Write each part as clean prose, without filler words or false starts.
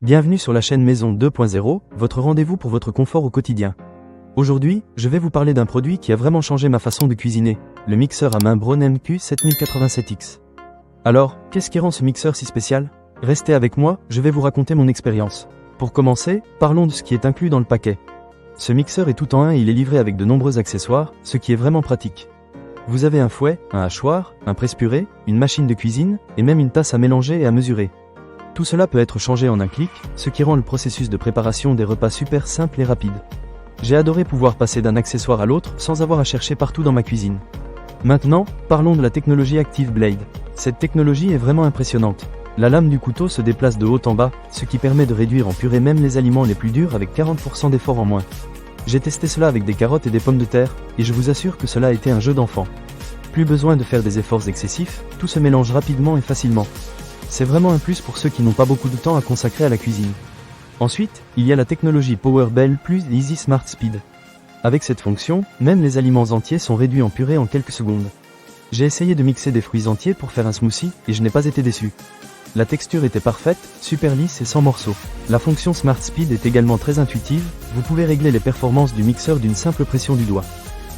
Bienvenue sur la chaîne Maison 2.0, votre rendez-vous pour votre confort au quotidien. Aujourd'hui, je vais vous parler d'un produit qui a vraiment changé ma façon de cuisiner, le mixeur à main Braun MQ7087X. Alors, qu'est-ce qui rend ce mixeur si spécial? Restez avec moi, je vais vous raconter mon expérience. Pour commencer, parlons de ce qui est inclus dans le paquet. Ce mixeur est tout en un et il est livré avec de nombreux accessoires, ce qui est vraiment pratique. Vous avez un fouet, un hachoir, un presse-purée, une machine de cuisine, et même une tasse à mélanger et à mesurer. Tout cela peut être changé en un clic, ce qui rend le processus de préparation des repas super simple et rapide. J'ai adoré pouvoir passer d'un accessoire à l'autre sans avoir à chercher partout dans ma cuisine. Maintenant, parlons de la technologie Active Blade. Cette technologie est vraiment impressionnante. La lame du couteau se déplace de haut en bas, ce qui permet de réduire en purée même les aliments les plus durs avec 40% d'effort en moins. J'ai testé cela avec des carottes et des pommes de terre, et je vous assure que cela a été un jeu d'enfant. Plus besoin de faire des efforts excessifs, tout se mélange rapidement et facilement. C'est vraiment un plus pour ceux qui n'ont pas beaucoup de temps à consacrer à la cuisine. Ensuite, il y a la technologie PowerBell plus Easy Smart Speed. Avec cette fonction, même les aliments entiers sont réduits en purée en quelques secondes. J'ai essayé de mixer des fruits entiers pour faire un smoothie, et je n'ai pas été déçu. La texture était parfaite, super lisse et sans morceaux. La fonction Smart Speed est également très intuitive, vous pouvez régler les performances du mixeur d'une simple pression du doigt.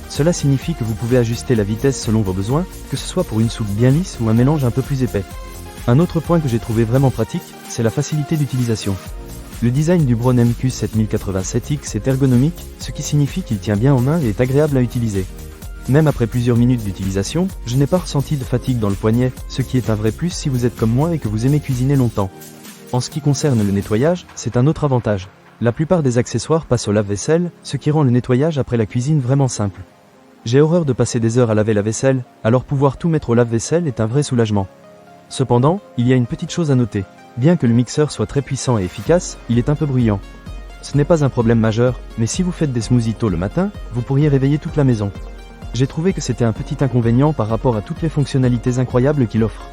Cela signifie que vous pouvez ajuster la vitesse selon vos besoins, que ce soit pour une soupe bien lisse ou un mélange un peu plus épais. Un autre point que j'ai trouvé vraiment pratique, c'est la facilité d'utilisation. Le design du Braun MQ7087X est ergonomique, ce qui signifie qu'il tient bien en main et est agréable à utiliser. Même après plusieurs minutes d'utilisation, je n'ai pas ressenti de fatigue dans le poignet, ce qui est un vrai plus si vous êtes comme moi et que vous aimez cuisiner longtemps. En ce qui concerne le nettoyage, c'est un autre avantage. La plupart des accessoires passent au lave-vaisselle, ce qui rend le nettoyage après la cuisine vraiment simple. J'ai horreur de passer des heures à laver la vaisselle, alors pouvoir tout mettre au lave-vaisselle est un vrai soulagement. Cependant, il y a une petite chose à noter. Bien que le mixeur soit très puissant et efficace, il est un peu bruyant. Ce n'est pas un problème majeur, mais si vous faites des smoothies tôt le matin, vous pourriez réveiller toute la maison. J'ai trouvé que c'était un petit inconvénient par rapport à toutes les fonctionnalités incroyables qu'il offre.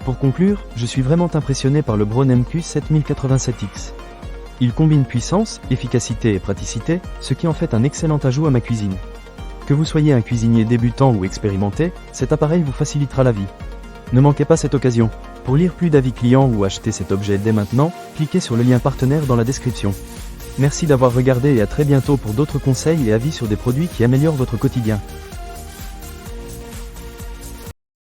Pour conclure, je suis vraiment impressionné par le Braun MQ7087X. Il combine puissance, efficacité et praticité, ce qui en fait un excellent ajout à ma cuisine. Que vous soyez un cuisinier débutant ou expérimenté, cet appareil vous facilitera la vie. Ne manquez pas cette occasion. Pour lire plus d'avis clients ou acheter cet objet dès maintenant, cliquez sur le lien partenaire dans la description. Merci d'avoir regardé et à très bientôt pour d'autres conseils et avis sur des produits qui améliorent votre quotidien.